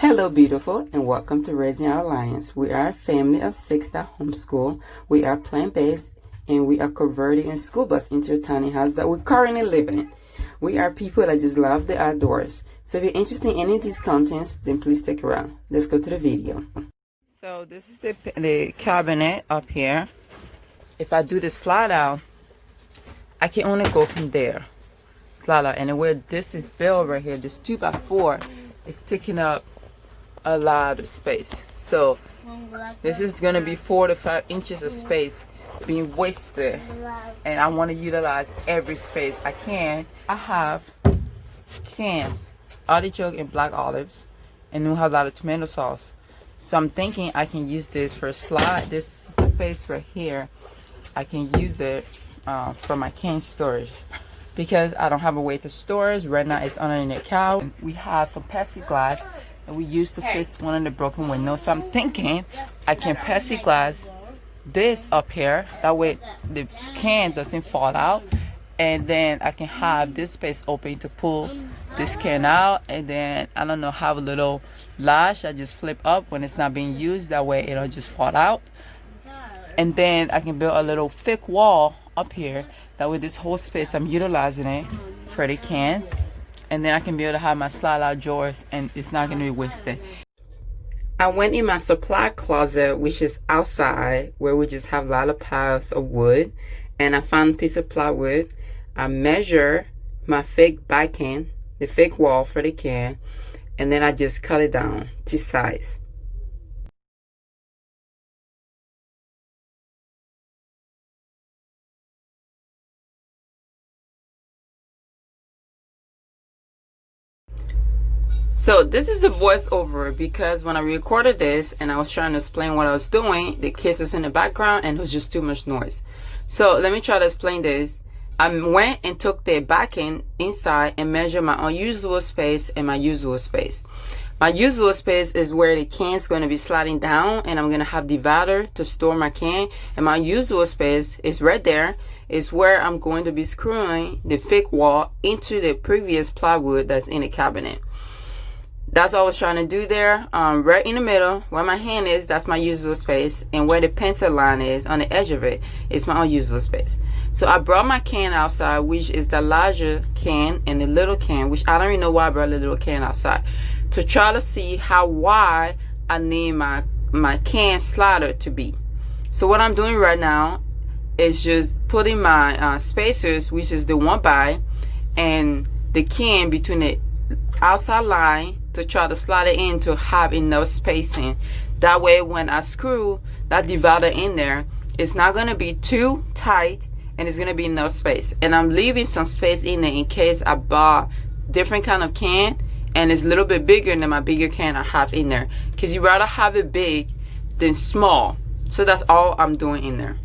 Hello beautiful, and welcome to Raising Our Lions. We are a family of 6 that homeschool. We are plant-based and we are converting a school bus into a tiny house that we currently live in. We are people that just love the outdoors. So if you're interested in any of these contents, then please stick around. Let's go to the video. So this is the cabinet up here. If I do the slide out, I can only go from there. Slide out, and where this is built right here, this 2x4 is taking up a lot of space. So this is gonna be 4 to 5 inches of space being wasted, and I want to utilize every space I can. I have cans, artichoke and black olives, and we have a lot of tomato sauce. So I'm thinking I can use this for a slide. This space right here, I can use it for my can storage, because I don't have a way to store it. Right now it's underneath the couch. We have some plexiglass that we used to fix one of the broken windows. So I'm thinking I can plexiglass this up here. That way the can doesn't fall out. And then I can have this space open to pull this can out. And then, I don't know, have a little latch I just flip up when it's not being used. That way it'll just fall out. And then I can build a little thick wall up here. That way this whole space, I'm utilizing it for the cans. And then I can be able to have my slide out drawers, and it's not going to be wasted. I went in my supply closet, which is outside, where we just have a lot of piles of wood. And I found a piece of plywood. I measure my fake backing, the fake wall for the can. And then I just cut it down to size. So this is the voiceover, because when I recorded this and I was trying to explain what I was doing, the kids was in the background and it was just too much noise. So let me try to explain this. I went and took the backing inside and measured my unusable space and my usable space. My usable space is where the can is going to be sliding down, and I'm going to have divider to store my can. And my usable space is right there. Is where I'm going to be screwing the fake wall into the previous plywood that's in the cabinet. That's what I was trying to do there. Right in the middle, where my hand is, that's my usable space. And where the pencil line is, on the edge of it, is my unusable space. So I brought my can outside, which is the larger can, and the little can, which I don't even know why I brought the little can outside, to try to see how wide I need my can slider to be. So what I'm doing right now is just putting my spacers, which is the 1x, and the can between the outside line, to try to slide it in to have enough spacing. That way when I screw that divider in there, it's not going to be too tight, and it's going to be enough space. And I'm leaving some space in there in case I bought different kind of can and it's a little bit bigger than my bigger can I have in there, because you rather have it big than small. So that's all I'm doing in there.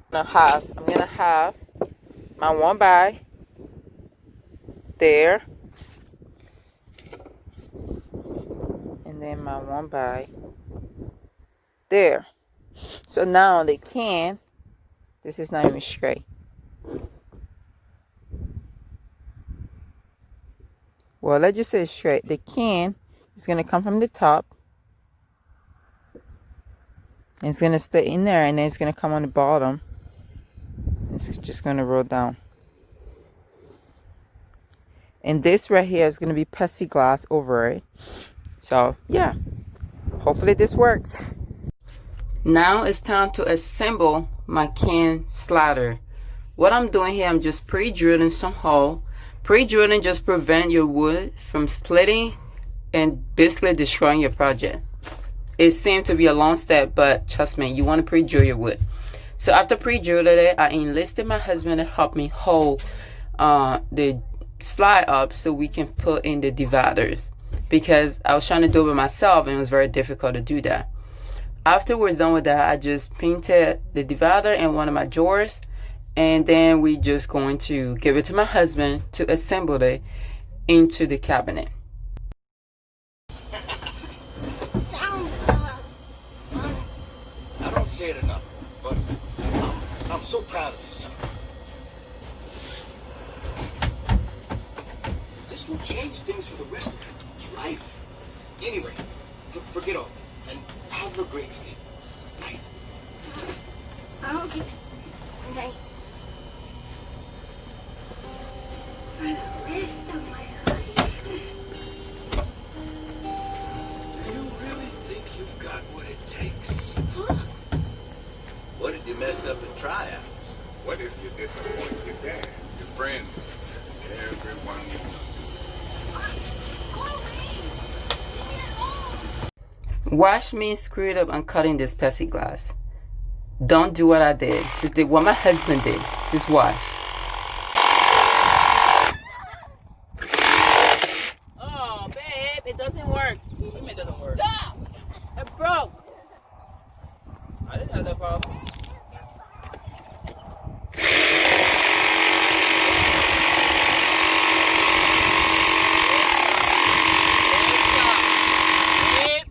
I'm gonna have my 1x there, and then my 1x there. So now the can, this is not even straight. Well, let's just say it's straight. The can is gonna come from the top, and it's gonna stay in there, and then it's gonna come on the bottom. It's just going to roll down. And this right here is going to be plexiglass over it. So, yeah. Hopefully this works. Now it's time to assemble my can slider. What I'm doing here, I'm just pre-drilling some hole. Pre-drilling just prevent your wood from splitting and basically destroying your project. It seemed to be a long step, but trust me, you want to pre-drill your wood. So after pre-drilling it, I enlisted my husband to help me hold the slide up so we can put in the dividers, because I was trying to do it myself and it was very difficult to do that. After we're done with that, I just painted the divider in one of my drawers, and then we just going to give it to my husband to assemble it into the cabinet. say it enough, but I'm so proud of you, son. This will change things for the rest of your life. Anyway, forget all that, and have a great sleep. Night. Okay. Okay. For the rest of my life. Do you really think you've got what it takes? Huh? What did you mess up at tryouts? What if you disappoint your dad, your friends, and everyone you know? Wash means screw it up and cutting this plexiglass. Don't do what I did. Just did what my husband did. Just wash. Oh, babe, it doesn't work. What do you mean it doesn't work? Stop! It broke. I didn't have that problem.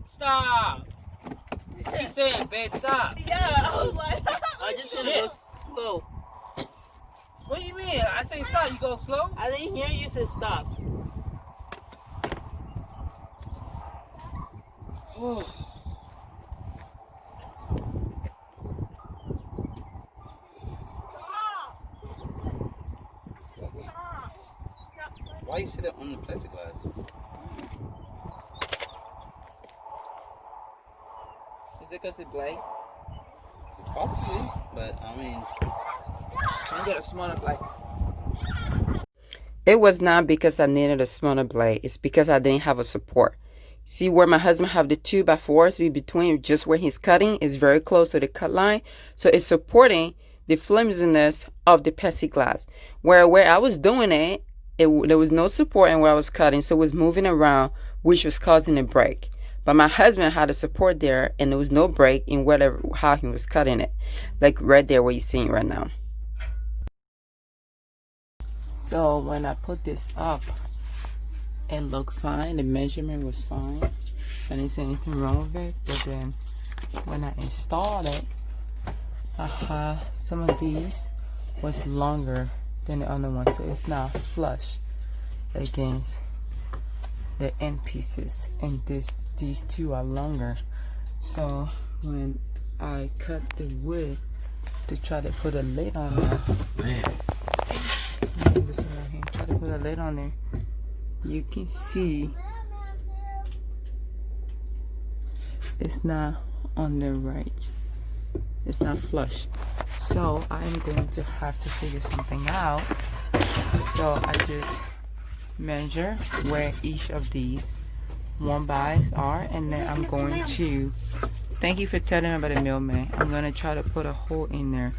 Stop. Keep saying, babe, stop. Yeah, I was like, I just said it go slow. What do you mean? I say stop, you go slow? I didn't hear you say stop. Why you sit on the plexiglass? Is it because it's black? Possibly, but I mean, Can you get a smaller blade? It was not because I needed a smaller blade. It's because I didn't have a support. See where my husband have the 2x4s be between just where he's cutting is very close to the cut line. So it's supporting the flimsiness of the plexiglass. Where I was doing it, there was no support in where I was cutting. So it was moving around, which was causing a break. But my husband had a support there and there was no break in whatever how he was cutting it. Like right there where you're seeing right now. So when I put this up, it looked fine. The measurement was fine. I didn't see anything wrong with it. But then when I installed it, some of these was longer than the other one. So it's not flush against the end pieces. And these two are longer. So when I cut the wood to try to put a lid on there, this one right here, try to put a lid on there, you can see it's not on the right. It's not flush. So I'm going to have to figure something out. So I just measure where each of these one buys are, and then I'm going to, thank you for telling me about the mailman. I'm going to try to put a hole in there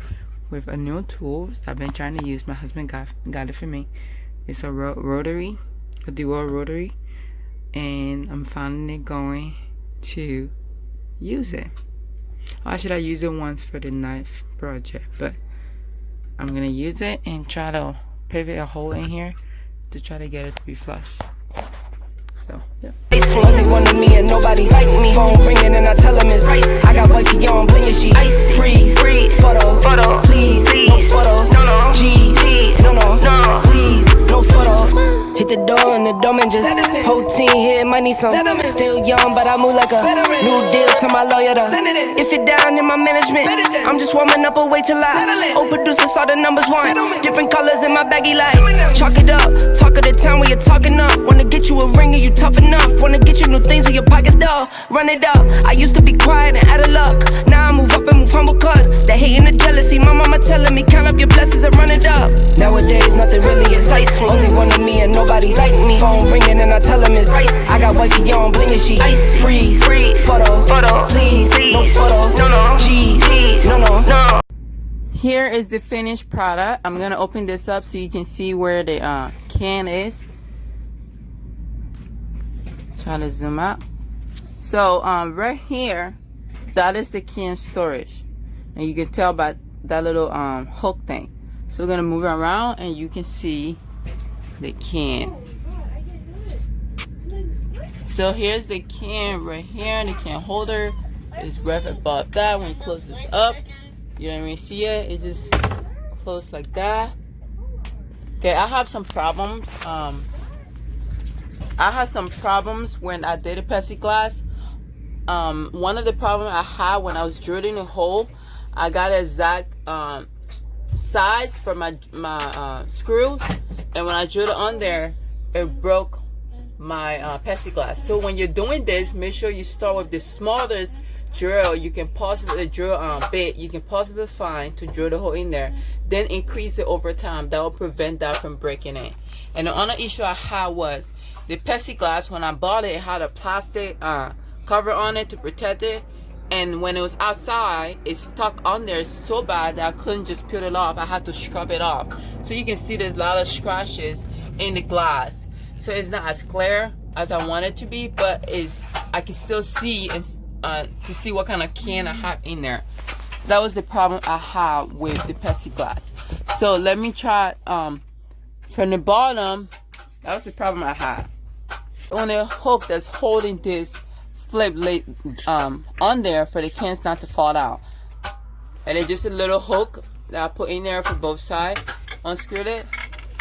with a new tool I've been trying to use. My husband got it for me. It's a rotary, a dual rotary, and I'm finally going to use it. Or should I use it once for the knife project? But I'm gonna use it and try to pivot a hole in here to try to get it to be flush. So, yeah. Only one of me and nobody like me. Phone ringing and I tell him it's I got wifey on bling and she freeze. Photo, please, no photos. G's, no, please, no photos. Hit the door and the doorman just whole team here might need some. Still young but I move like a new deal to my lawyer to. If it down in my management, I'm just warming up, wait till I old producers saw the numbers one. Different colors in my baggy light. Chalk it up, talk of the town where you're talking up. Wanna get you a ring and you tough enough. Wanna get you new things with your pockets dull. Run it up. I used to be quiet and out of luck. Now I move up and move humble cause the hate and the jealousy. My mama telling me count up your blessings and run it up. Nowadays nothing really is only one of me and nobody like me. Phone ringing and I tell him it's I got wifey on bling and she freeze. Photo, please, no photos. G's, no. Here is the finished product. I'm gonna open this up so you can see where the can is. Try to zoom out. So right here, that is the can storage, and you can tell by that little hook thing. So we're gonna move it around and you can see the can. So here's the can right here, and the can holder. is right above that. When you close this up, you don't even see it. It just closed like that. Okay, I have some problems. I had some problems when I did a plexiglass. One of the problems I had when I was drilling the hole, I got an exact size for my screws, and when I drilled it on there, it broke my plexiglass. So when you're doing this, make sure you start with the smallest drill you can possibly bit you can possibly find to drill the hole in there, then increase it over time. That will prevent that from breaking in. And the other issue I had was the plexiglass. When I bought it, it had a plastic cover on it to protect it, and when it was outside, it stuck on there so bad that I couldn't just peel it off. I had to scrub it off. So you can see there's a lot of scratches in the glass. So it's not as clear as I want it to be, but I can still see and to see what kind of can I have in there. So that was the problem I had with the plexiglass. So let me try from the bottom. That was the problem I had. On the hook that's holding this flip lid on there for the cans not to fall out, and it's just a little hook that I put in there for both sides. Unscrew it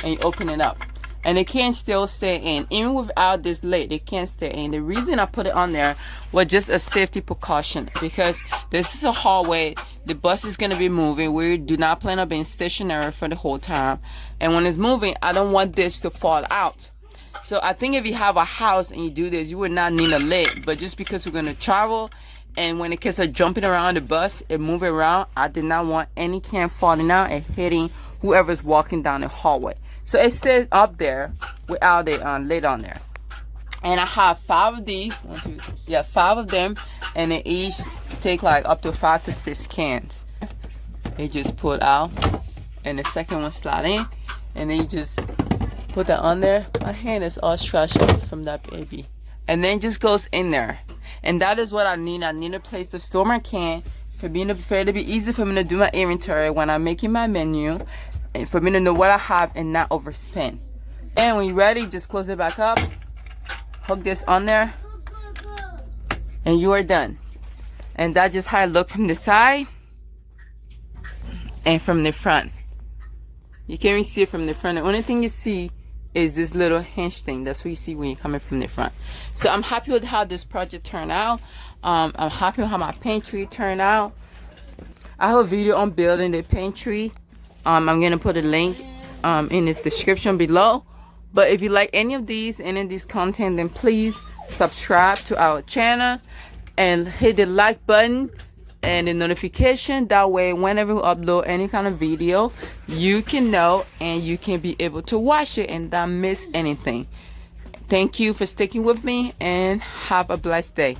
and you open it up, and it can still stay in. Even without this lid, it can stay in. The reason I put it on there was just a safety precaution, because this is a hallway. The bus is going to be moving. We do not plan on being stationary for the whole time, and when it's moving, I don't want this to fall out. So I think if you have a house and you do this, you would not need a lid. But just because we're going to travel, and when the kids are jumping around the bus and moving around, I did not want any can falling out and hitting whoever's walking down the hallway. So it stays up there without a lid on there. And I have 5 of these. 5 of them. And they each take like up to 5 to 6 cans. They just pull out. And the second one slide in. And then you just put that on there. My hand is all scratched up from that baby. And then just goes in there. And that is what I need. I need a place to store my can for it to be easy for me to do my inventory when I'm making my menu, and for me to know what I have and not overspend. And when you're ready, just close it back up, hook this on there, and you are done. And that's just how it looks from the side and from the front. You can't even see it from the front. The only thing you see is this little hinge thing. That's what you see when you're coming from the front. So I'm happy with how this project turned out. I'm happy with how my pantry turned out. I have a video on building the pantry. I'm gonna put a link in the description below. But if you like any of these content, then please subscribe to our channel and hit the like button and the notification. That way, whenever we upload any kind of video, you can know and you can be able to watch it and not miss anything. Thank you for sticking with me, and have a blessed day.